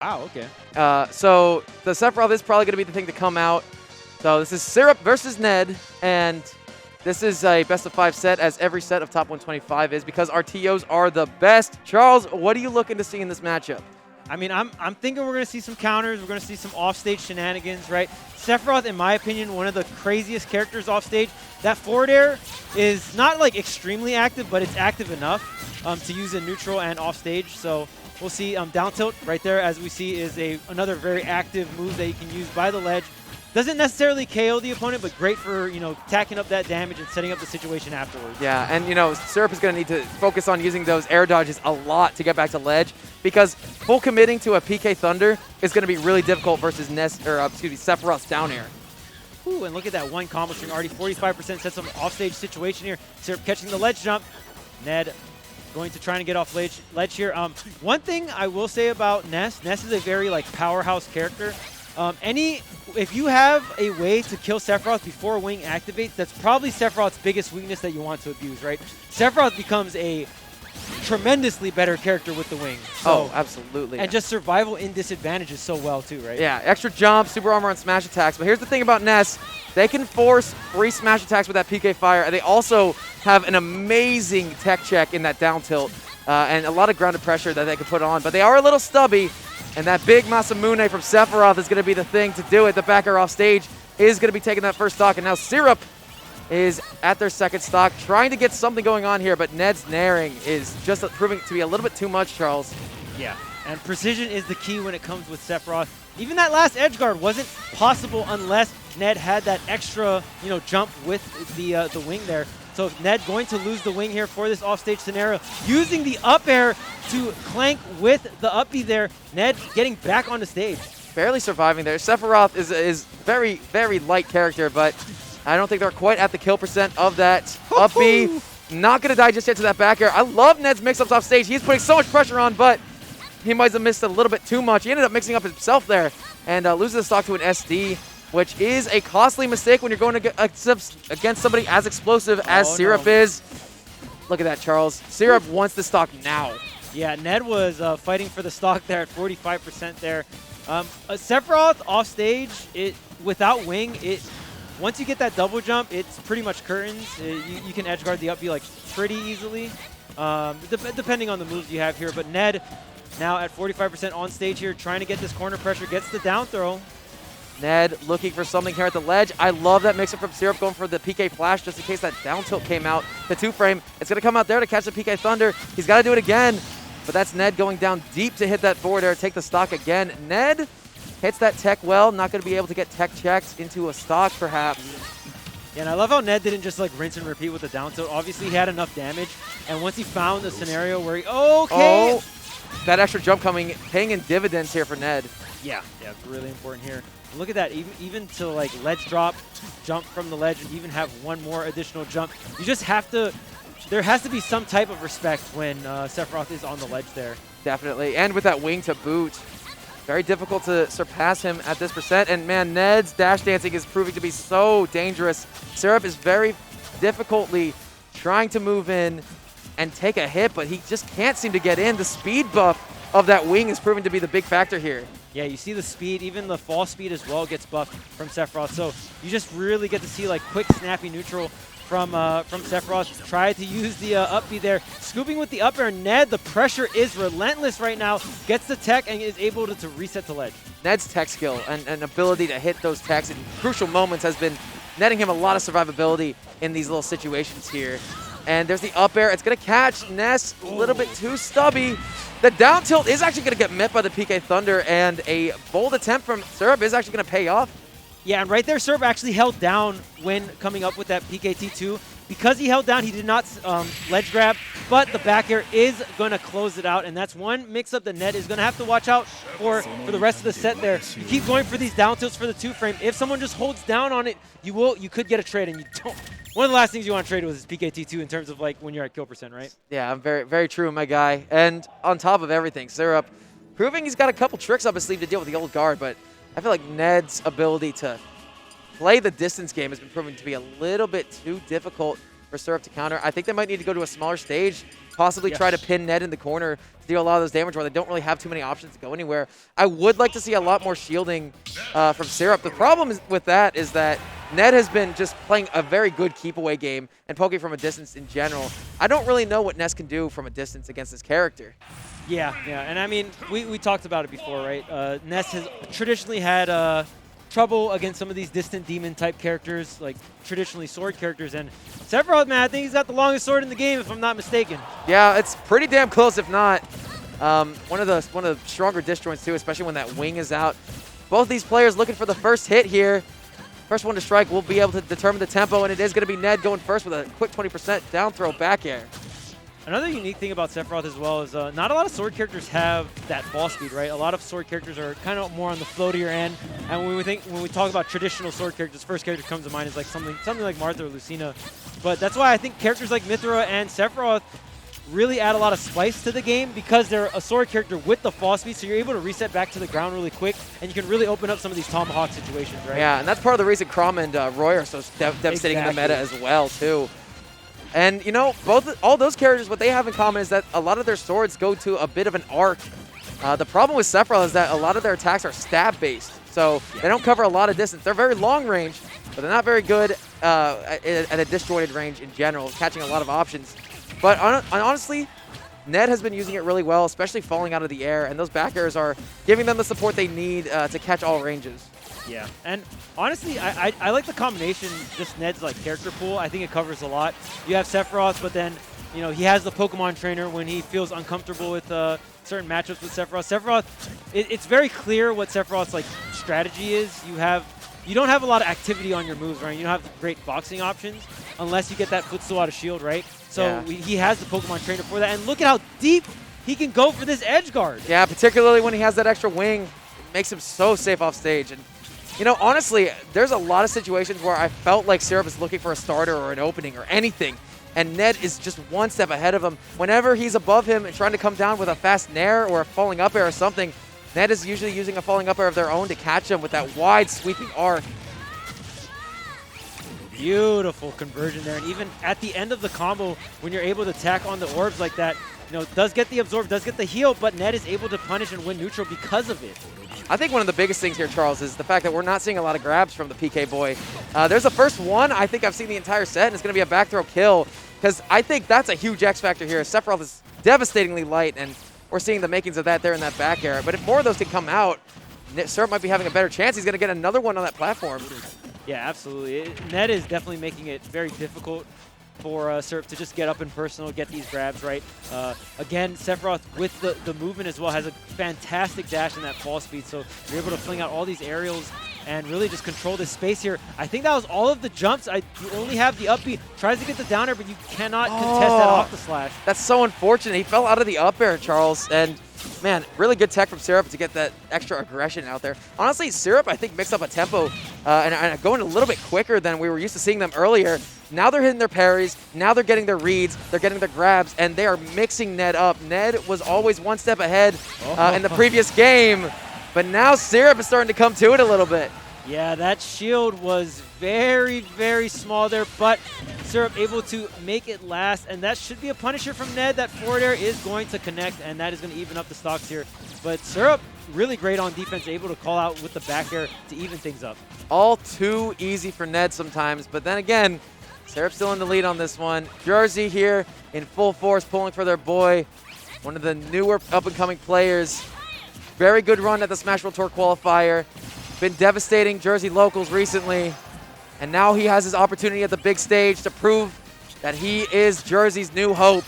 Wow, okay. So the Sephiroth is probably going to be the thing to come out. So this is Syrup versus Ned, and this is a best-of-5 set, as every set of top 125 is, because our TOs are the best. Charles, what are you looking to see in this matchup? I mean, I'm thinking we're going to see some counters. We're going to see some offstage shenanigans, right? Sephiroth, in my opinion, one of the craziest characters offstage. That forward air is not, like, extremely active, but it's active enough to use in neutral and offstage. So we'll see. Down tilt right there, as we see, is another very active move that you can use by the ledge. Doesn't necessarily KO the opponent, but great for, tacking up that damage and setting up the situation afterwards. Yeah, and, Syrup is going to need to focus on using those air dodges a lot to get back to ledge, because full committing to a PK Thunder is going to be really difficult versus Sephiroth's down air. Ooh, and look at that one combo string. Already 45% sets up an offstage situation here. Syrup catching the ledge jump. Ned going to try and get off ledge here. One thing I will say about Ness is a very, powerhouse character. If you have a way to kill Sephiroth before Wing activates, that's probably Sephiroth's biggest weakness that you want to abuse, right? Sephiroth becomes a tremendously better character with the Wing. So, absolutely. And just survival in disadvantages so well too, right? Yeah, extra jump, super armor, and smash attacks. But here's the thing about Ness. They can force free smash attacks with that PK fire, and they also have an amazing tech check in that down tilt and a lot of grounded pressure that they can put on. But they are a little stubby. And that big Masamune from Sephiroth is going to be the thing to do it. The backer off stage is going to be taking that first stock. And now Syrup is at their second stock, trying to get something going on here. But Ned's naring is just proving to be a little bit too much, Charles. Yeah, and precision is the key when it comes with Sephiroth. Even that last edge guard wasn't possible unless Ned had that extra, jump with the wing there. So Ned going to lose the wing here for this offstage scenario, using the up air to clank with the up B there. Ned getting back on the stage. Barely surviving there. Sephiroth is very, very light character, but I don't think they're quite at the kill percent of that up B. Not going to die just yet to that back air. I love Ned's mix-ups off stage. He's putting so much pressure on, but he might have missed a little bit too much. He ended up mixing up himself there and loses the stock to an SD, which is a costly mistake when you're going against somebody as explosive as Syrup is. Look at that, Charles. Syrup wants the stock now. Yeah, Ned was fighting for the stock there at 45% there. Sephiroth off stage, without wing, once you get that double jump, it's pretty much curtains. You can edge guard the up B pretty easily, depending on the moves you have here. But Ned now at 45% on stage here, trying to get this corner pressure, gets the down throw. Ned looking for something here at the ledge. I love that mix-up from Syrup, going for the PK Flash just in case that down tilt came out. The 2-frame, it's going to come out there to catch the PK Thunder. He's got to do it again, but that's Ned going down deep to hit that forward air, take the stock again. Ned hits that tech well, not going to be able to get tech checked into a stock perhaps. Yeah, and I love how Ned didn't just rinse and repeat with the down tilt. Obviously, he had enough damage, and once he found the scenario where that extra jump paying in dividends here for Ned. Yeah, it's really important here. Look at that, even to ledge drop, jump from the ledge, and even have one more additional jump. You just have to, there has to be some type of respect when Sephiroth is on the ledge there. Definitely, and with that wing to boot, very difficult to surpass him at this percent. And man, Ned's dash dancing is proving to be so dangerous. Syrup is very difficultly trying to move in and take a hit, but he just can't seem to get in. The speed buff of that wing is proving to be the big factor here. Yeah, you see the speed, even the fall speed as well gets buffed from Sephiroth. So you just really get to see quick, snappy neutral from Sephiroth. Try to use the up B there. Scooping with the up air. Ned, the pressure is relentless right now. Gets the tech and is able to reset the ledge. Ned's tech skill and ability to hit those techs in crucial moments has been netting him a lot of survivability in these little situations here. And there's the up air. It's going to catch Ness a little bit too stubby. The down tilt is actually going to get met by the PK Thunder, and a bold attempt from Syrup is actually going to pay off. Yeah, and right there, Syrup actually held down when coming up with that PKT2. Because he held down, he did not ledge grab, but the back air is going to close it out, and that's one mix-up that Ned is going to have to watch out for the rest of the set there. You keep going for these down tilts for the 2-frame. If someone just holds down on it, you could get a trade, and you don't. One of the last things you want to trade with is PKT2 in terms of when you're at kill percent, right? Yeah, I'm very, very true, my guy. And on top of everything, Syrup proving he's got a couple tricks up his sleeve to deal with the old guard, but I feel like Ned's ability to play the distance game has been proven to be a little bit too difficult for Syrup to counter. I think they might need to go to a smaller stage, possibly try to pin Ned in the corner to deal a lot of those damage where they don't really have too many options to go anywhere. I would like to see a lot more shielding from Syrup. The problem with that is that Ned has been just playing a very good keep-away game and poking from a distance in general. I don't really know what Ness can do from a distance against this character. Yeah, and I mean, we talked about it before, right? Ness has traditionally had trouble against some of these distant demon-type characters, like traditionally sword characters, and Sephiroth, man, I think he's got the longest sword in the game, if I'm not mistaken. Yeah, it's pretty damn close, if not. One of the stronger disjoints, too, especially when that wing is out. Both these players looking for the first hit here. First one to strike will be able to determine the tempo, and it is going to be Ned going first with a quick 20% down throw back air. Another unique thing about Sephiroth as well is not a lot of sword characters have that fall speed, right? A lot of sword characters are kind of more on the floatier end, and when we talk about traditional sword characters, first character comes to mind is like something like Martha or Lucina. But that's why I think characters like Mythra and Sephiroth really add a lot of spice to the game because they're a sword character with the fall speed, so you're able to reset back to the ground really quick, and you can really open up some of these tomahawk situations, right? Yeah, and that's part of the reason Crom and Roy are so devastating in the meta as well, too. And, you know, all those characters, what they have in common is that a lot of their swords go to a bit of an arc. The problem with Sephiroth is that a lot of their attacks are stab-based, so they don't cover a lot of distance. They're very long range, but they're not very good at a disjointed range in general, catching a lot of options. But honestly, Ned has been using it really well, especially falling out of the air, and those back airs are giving them the support they need to catch all ranges. Yeah, and honestly, I like the combination, just Ned's like character pool. I think it covers a lot. You have Sephiroth, but then, you know, he has the Pokemon trainer when he feels uncomfortable with certain matchups with Sephiroth. Sephiroth, it's very clear what Sephiroth's like strategy is. You don't have a lot of activity on your moves, right? You don't have great boxing options unless you get that footstool out of shield, right? So he has the Pokemon trainer for that, and look at how deep he can go for this edge guard. Yeah, particularly when he has that extra wing, it makes him so safe off stage. And you know, honestly, there's a lot of situations where I felt like Syrup is looking for a starter or an opening or anything, and Ned is just one step ahead of him. Whenever he's above him and trying to come down with a fast nair or a falling up air or something, Ned is usually using a falling up air of their own to catch him with that wide sweeping arc. Beautiful conversion there, and even at the end of the combo, when you're able to tack on the orbs like that, you know, does get the absorb, does get the heal, but Ned is able to punish and win neutral because of it. I think one of the biggest things here, Charles, is the fact that we're not seeing a lot of grabs from the PK boy. There's the first one I think I've seen the entire set, and it's going to be a back throw kill, because I think that's a huge X factor here. Sephiroth is devastatingly light, and we're seeing the makings of that there in that back air. But if more of those can come out, Syrup might be having a better chance. He's going to get another one on that platform. Yeah, absolutely. Ned is definitely making it very difficult for Syrup to just get up and personal, get these grabs, right? Again, Sephiroth with the movement as well has a fantastic dash and that fall speed, so you're able to fling out all these aerials and really just control this space here. I think that was all of the jumps. You only have the up B. Tries to get the down air, but you cannot contest that off the slash. That's so unfortunate. He fell out of the up air, Charles, and man, really good tech from Syrup to get that extra aggression out there. Honestly, Syrup, I think, mixed up a tempo and going a little bit quicker than we were used to seeing them earlier. Now they're hitting their parries, now they're getting their reads, they're getting their grabs, and they are mixing Ned up. Ned was always one step ahead in the previous game, but now Syrup is starting to come to it a little bit. Yeah, that shield was very, very small there, but Syrup able to make it last, and that should be a punisher from Ned. That forward air is going to connect, and that is going to even up the stocks here. But Syrup, really great on defense, able to call out with the back air to even things up. All too easy for Ned sometimes, but then again, Syrup still in the lead on this one. Jersey here in full force, pulling for their boy, one of the newer up-and-coming players. Very good run at the Smash World Tour qualifier. Been devastating Jersey locals recently, and now he has his opportunity at the big stage to prove that he is Jersey's new hope.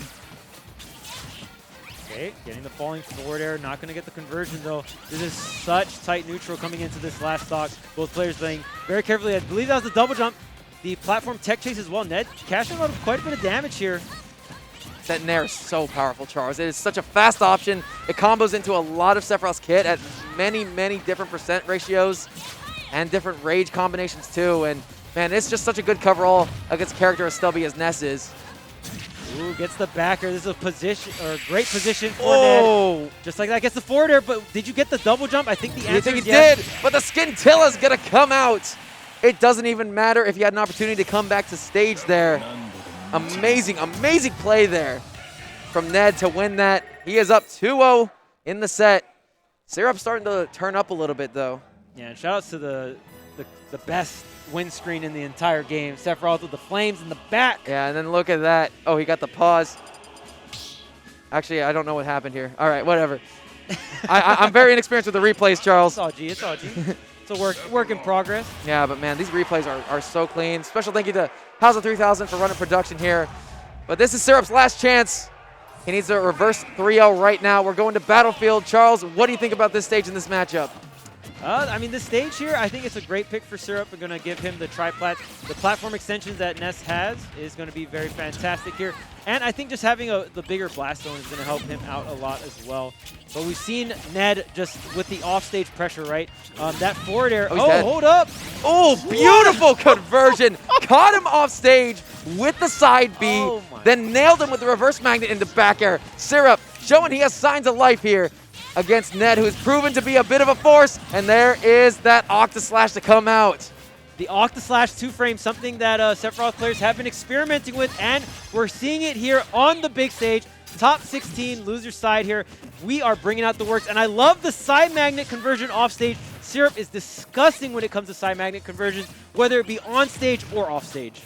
Okay, getting the falling forward air, not going to get the conversion though. This is such tight neutral coming into this last stock. Both players playing very carefully. I believe that was the double jump. The platform tech chase as well. Ned cashing out quite a bit of damage here. That nair is so powerful, Charles. It is such a fast option. It combos into a lot of Sephiroth's kit at many, many different percent ratios and different rage combinations too. And man, it's just such a good coverall against a character as stubby as Ness is. Ooh, gets the backer. This is a position, or a great position for Ned. Just like that, gets the forward air. But did you get the double jump? I think the answer is yes. Did, but the Skintilla's gonna come out. It doesn't even matter if you had an opportunity to come back to stage there. Amazing, amazing play there from Ned to win that. He is up 2-0 in the set. Syrup starting to turn up a little bit, though. Yeah, and shout outs to the best win screen in the entire game. Sephiroth with the flames in the back. Yeah, and then look at that. Oh, he got the pause. Actually, I don't know what happened here. All right, whatever. I'm very inexperienced with the replays, Charles. It's all G. It's all G. It's a work in progress. Yeah, but man, these replays are so clean. Special thank you to House 3000 for running production here. But this is Syrup's last chance. He needs a reverse 3-0 right now. We're going to Battlefield. Charles, what do you think about this stage in this matchup? I mean, this stage here, I think it's a great pick for Syrup. We're going to give him the tri-plat. The platform extensions that Ness has is going to be very fantastic here. And I think just having the bigger blast zone is going to help him out a lot as well. But we've seen Ned just with the offstage pressure, right? That forward air. Oh, hold up. Oh, beautiful conversion. Caught him off stage with the side B, then nailed him with the reverse magnet into back air. Syrup showing he has signs of life here against Ned, who's proven to be a bit of a force. And there is that Octa-Slash to come out. The Octa-Slash 2-frame, something that Sephiroth players have been experimenting with, and we're seeing it here on the big stage. Top 16, loser side here. We are bringing out the works, and I love the side magnet conversion off stage. Syrup is disgusting when it comes to side magnet conversions, whether it be on stage or off stage.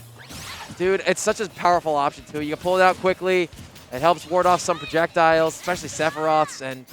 Dude, it's such a powerful option, too. You can pull it out quickly. It helps ward off some projectiles, especially Sephiroth's. And,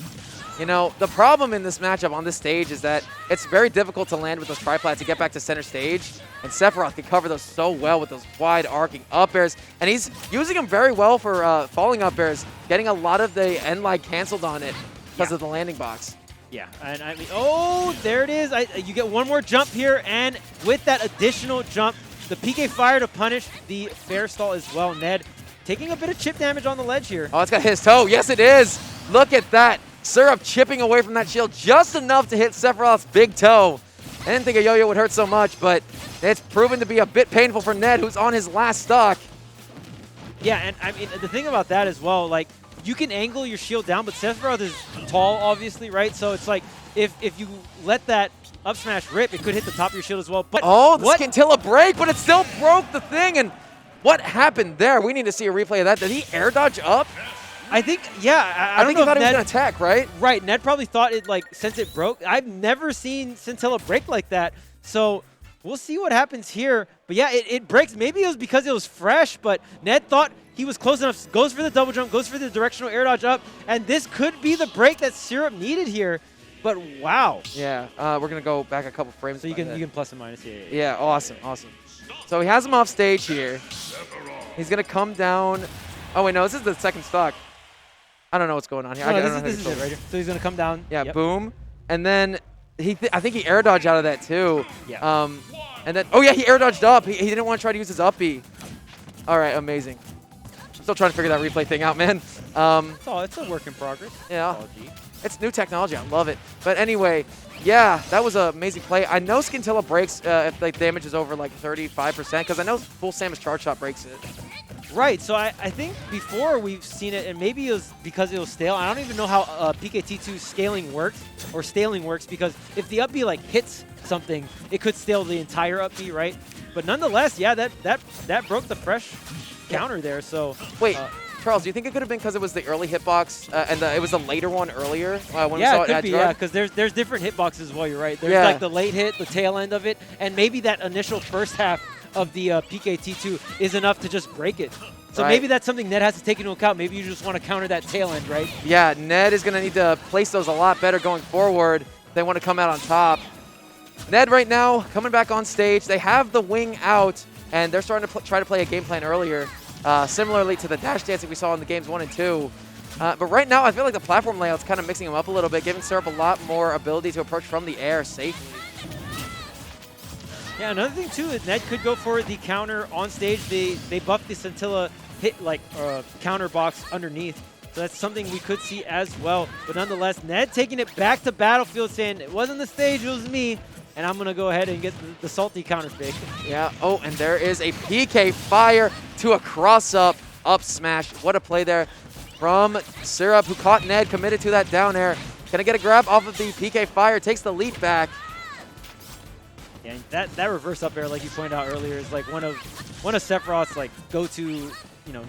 you know, the problem in this matchup on this stage is that it's very difficult to land with those triplats to get back to center stage. And Sephiroth can cover those so well with those wide arcing up airs. And he's using them very well for falling up airs, getting a lot of the end lag canceled on it because of the landing box. Yeah, and I mean, oh, there it is. You get one more jump here, and with that additional jump, the PK fire to punish the fair stall as well. Ned taking a bit of chip damage on the ledge here. Oh, it's got his toe. Yes, it is. Look at that. Syrup chipping away from that shield just enough to hit Sephiroth's big toe. I didn't think a yo-yo would hurt so much, but it's proven to be a bit painful for Ned, who's on his last stock. Yeah, and I mean, the thing about that as well, like, you can angle your shield down, but Sephiroth is tall, obviously, right? So it's like, if you let that up smash rip, it could hit the top of your shield as well. But oh, the scintilla break, but it still broke the thing. And what happened there? We need to see a replay of that. Did he air dodge up? I think, yeah. I think he thought he was going to attack, right? Right. Ned probably thought it, like, since it broke. I've never seen scintilla break like that. So we'll see what happens here. But yeah, it breaks. Maybe it was because it was fresh, but Ned thought he was close enough. Goes for the double jump, goes for the directional air dodge up. And this could be the break that Syrup needed here. But wow. Yeah, we're going to go back a couple frames. So you can plus and minus. Yeah, awesome, awesome. So he has him off stage here. He's going to come down. Oh, wait, no, this is the second stock. I don't know what's going on here. No, this is it right here. So he's going to come down. Yeah, boom. And then I think he air dodged out of that too. Yeah. And then, oh yeah, he air dodged up. He didn't want to try to use his up B. All right, amazing. I'm still trying to figure that replay thing out, man. It's a work in progress. Yeah. It's new technology. I love it. But anyway, yeah, that was an amazing play. I know Scintilla breaks if like damage is over like 35%, because I know full Samus charge shot breaks it. Right, so I think before we've seen it, and maybe it was because it was stale. I don't even know how PKT2 scaling works, or staling works, because if the up B like hits something, it could stale the entire up B, right? But nonetheless, yeah, that broke the fresh counter there. So wait, Charles, do you think it could have been because it was the early hitbox and it was the later one earlier when we saw it at Drug? Yeah, because there's different hitboxes as well. You're right. There's like the late hit, the tail end of it, and maybe that initial first half of the PKT2 is enough to just break it. So maybe that's something Ned has to take into account. Maybe you just want to counter that tail end, right? Yeah, Ned is going to need to place those a lot better going forward if they want to come out on top. Ned right now coming back on stage. They have the wing out, and they're starting to try to play a game plan earlier, similarly to the dash dance that we saw in the games 1 and 2. But right now, I feel like the platform layout's kind of mixing them up a little bit, giving Syrup a lot more ability to approach from the air safely. Yeah, another thing too is Ned could go for the counter on stage. They buffed the Scintilla hit like counter box underneath. So that's something we could see as well. But nonetheless, Ned taking it back to Battlefield, saying it wasn't the stage, it was me. And I'm going to go ahead and get the salty counter pick. Yeah. Oh, and there is a PK fire to a cross-up smash. What a play there from Syrup, who caught Ned, committed to that down air. Going to get a grab off of the PK fire, takes the lead back. Yeah, that reverse up air, like you pointed out earlier, is like one of Sephiroth's like go-to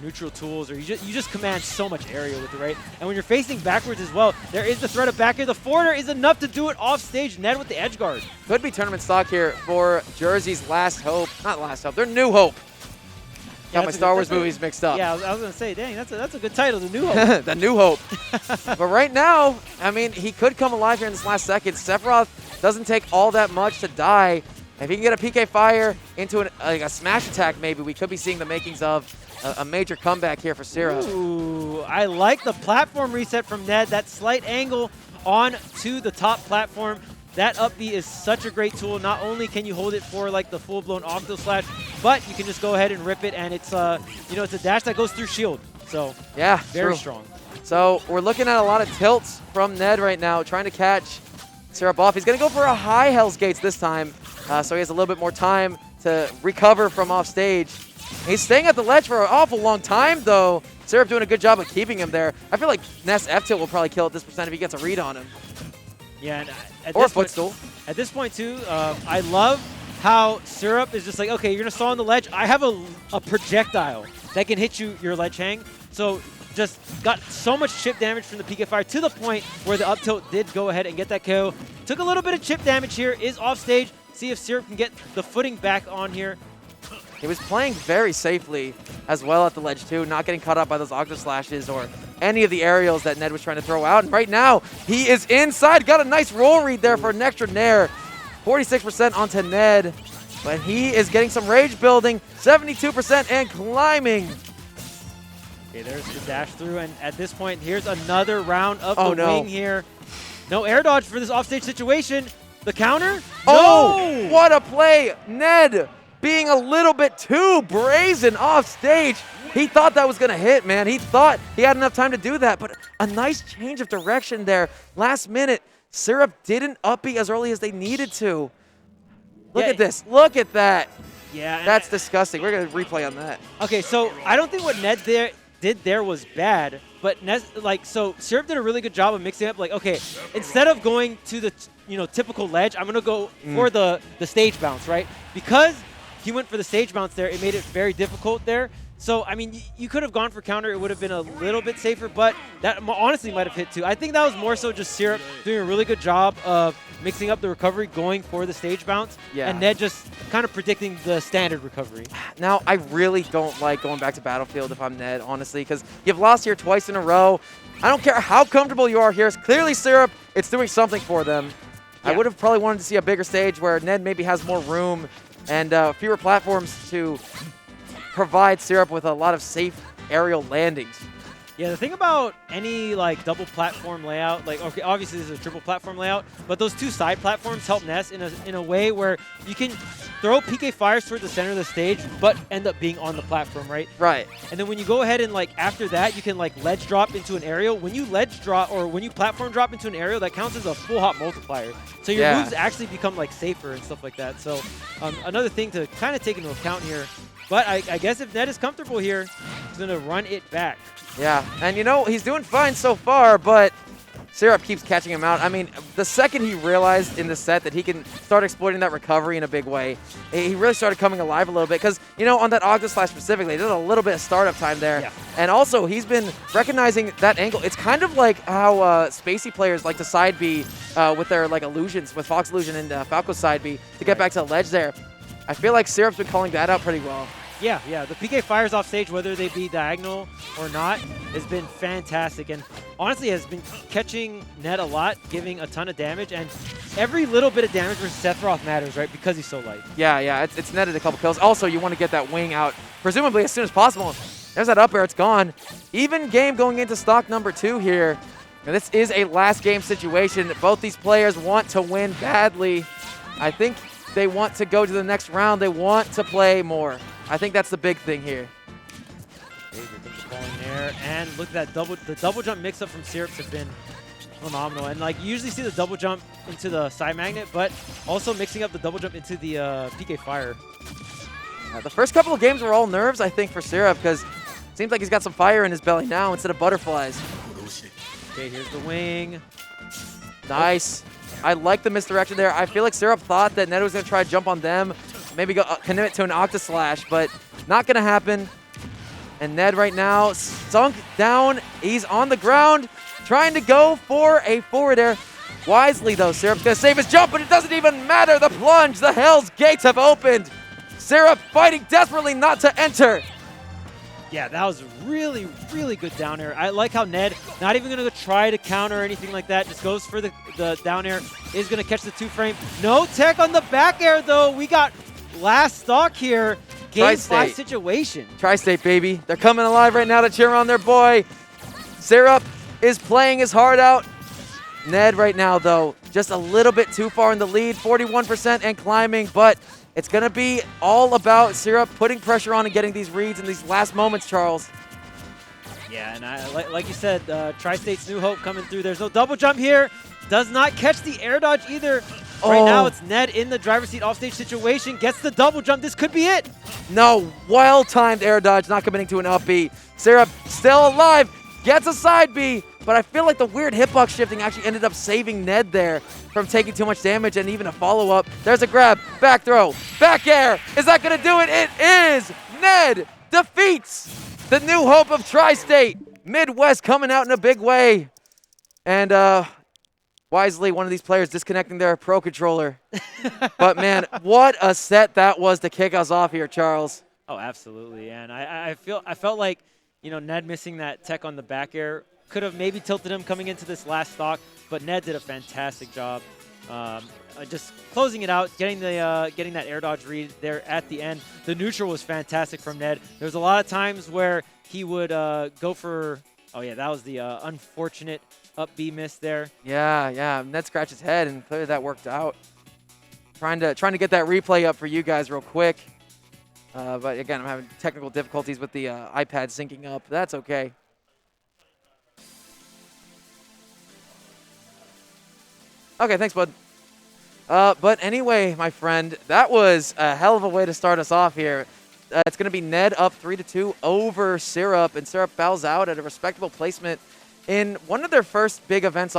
neutral tools, or you just command so much area with it, right? And when you're facing backwards as well, there is the threat of back air. The forward air is enough to do it off stage. Ned with the edge guard. Could be tournament stock here for Jersey's last hope. Not last hope, their new hope. Got my Star Wars movies mixed up. Yeah, I was going to say, dang, that's a good title, The New Hope. The New Hope. But right now, I mean, he could come alive here in this last second. Sephiroth doesn't take all that much to die. If he can get a PK Fire into a smash attack, maybe we could be seeing the makings of a major comeback here for Sephiroth. Ooh, I like the platform reset from Ned. That slight angle on to the top platform. That up B is such a great tool. Not only can you hold it for like the full-blown octo slash, but you can just go ahead and rip it, and it's it's a dash that goes through shield. So yeah, very strong. So we're looking at a lot of tilts from Ned right now, trying to catch Sephiroth off. He's going to go for a high Hell's Gates this time, so he has a little bit more time to recover from off stage. He's staying at the ledge for an awful long time, though. Sephiroth doing a good job of keeping him there. I feel like Ness F-tilt will probably kill at this percent if he gets a read on him. Yeah, and or a footstool. At this point, too, I love how Syrup is just like, okay, you're going to stall on the ledge. I have a projectile that can hit your ledge hang. So just got so much chip damage from the PK Fire to the point where the up tilt did go ahead and get that KO. Took a little bit of chip damage here, is off stage. See if Syrup can get the footing back on here. He was playing very safely as well at the ledge, too, not getting caught up by those octo slashes or any of the aerials that Ned was trying to throw out. And right now, he is inside. Got a nice roll read there for an extra nair. 46% onto Ned, but he is getting some rage building. 72% and climbing. Okay, there's the dash through, and at this point, here's another round of the no. wing here. No air dodge for this offstage situation. The counter? Oh, what a play. Ned being a little bit too brazen off stage. He thought that was going to hit, man. He thought he had enough time to do that, but a nice change of direction there. Last minute, Syrup didn't up B as early as they needed to. Look at this. Look at that. Yeah. That's disgusting. We're going to replay on that. Okay, so I don't think what Ned did there was bad, but Ness, so Syrup did a really good job of mixing up, like, okay, instead of going to the typical ledge, I'm going to go for the stage bounce, right? Because he went for the stage bounce there, it made it very difficult there. So, I mean, you could have gone for counter. It would have been a little bit safer, but that honestly might have hit too. I think that was more so just Syrup doing a really good job of mixing up the recovery, going for the stage bounce, and Ned just kind of predicting the standard recovery. Now, I really don't like going back to Battlefield if I'm Ned, honestly, because you've lost here twice in a row. I don't care how comfortable you are here. It's clearly Syrup, it's doing something for them. Yeah. I would have probably wanted to see a bigger stage where Ned maybe has more room and fewer platforms to provide Syrup with a lot of safe aerial landings. Yeah, the thing about any double platform layout, okay, obviously this is a triple platform layout, but those two side platforms help Ness in a way where you can throw PK Fires toward the center of the stage, but end up being on the platform, right? Right. And then when you go ahead and after that, you can ledge drop into an aerial. When you ledge drop or when you platform drop into an aerial, that counts as a full hop multiplier. So your moves actually become safer and stuff like that. So another thing to kind of take into account here. But I guess if Ned is comfortable here, he's going to run it back. Yeah, and he's doing fine so far, but Syrup keeps catching him out. I mean, the second he realized in the set that he can start exploiting that recovery in a big way, he really started coming alive a little bit. Because, on that Octo Slash specifically, there's a little bit of startup time there. Yeah. And also, he's been recognizing that angle. It's kind of like how Spacey players like to side B with their illusions, with Fox Illusion and Falco side B to get back to the ledge there. I feel like Syrup's been calling that out pretty well. Yeah. The PK Fires off stage, whether they be diagonal or not, has been fantastic. And honestly has been catching Ned a lot, giving a ton of damage. And every little bit of damage versus Sephiroth matters, right? Because he's so light. Yeah. It's netted a couple kills. Also, you want to get that wing out, presumably as soon as possible. There's that up air. It's gone. Even game going into stock number 2 here. And this is a last game situation. Both these players want to win badly. I think they want to go to the next round. They want to play more. I think that's the big thing here. There, and look at that the double jump mix up from Syrups have been phenomenal. And you usually see the double jump into the side magnet, but also mixing up the double jump into the PK Fire. The first couple of games were all nerves, I think, for Syrup, because it seems like he's got some fire in his belly now instead of butterflies. Okay, here's the wing. Nice. I like the misdirection there. I feel like Syrup thought that Ned was going to try to jump on them, maybe go commit to an Octa Slash, but not going to happen. And Ned right now sunk down. He's on the ground, trying to go for a forward air. Wisely, though, Syrup's going to save his jump, but it doesn't even matter. The plunge, the Hell's Gates have opened. Syrup fighting desperately not to enter. Yeah, that was really, really good down air. I like how Ned, not even going to try to counter or anything like that, just goes for the down air, is going to catch the 2-frame. No tech on the back air, though. We got last stock here. Game 5 situation. Tri-State, baby. They're coming alive right now to cheer on their boy. Syrup is playing his heart out. Ned right now, though, just a little bit too far in the lead, 41% and climbing, but it's going to be all about Syrup putting pressure on and getting these reads in these last moments, Charles. Yeah, and like you said, Tri-State's New Hope coming through. There's no double jump here. Does not catch the air dodge either. Right now, it's Ned in the driver's seat offstage situation. Gets the double jump. This could be it. No, well-timed air dodge, not committing to an up B. Syrup still alive, gets a side B, but I feel like the weird hitbox shifting actually ended up saving Ned there from taking too much damage and even a follow-up. There's a grab, back throw, back air. Is that going to do it? It is! Ned defeats the New Hope of Tri-State. Midwest coming out in a big way. And wisely, one of these players disconnecting their Pro Controller. But man, what a set that was to kick us off here, Charles. Oh, absolutely. And I felt like, you know, Ned missing that tech on the back air could have maybe tilted him coming into this last stock, but Ned did a fantastic job just closing it out, getting that air dodge read there at the end. The neutral was fantastic from Ned. There was a lot of times where he would go for, oh yeah, that was the unfortunate up B miss there. Yeah, Ned scratched his head, and clearly that worked out. Trying to get that replay up for you guys real quick. But again, I'm having technical difficulties with the iPad syncing up. That's okay. Okay, thanks, bud. But anyway, my friend, that was a hell of a way to start us off here. It's going to be Ned up 3-2 over Syrup, and Syrup bows out at a respectable placement in one of their first big events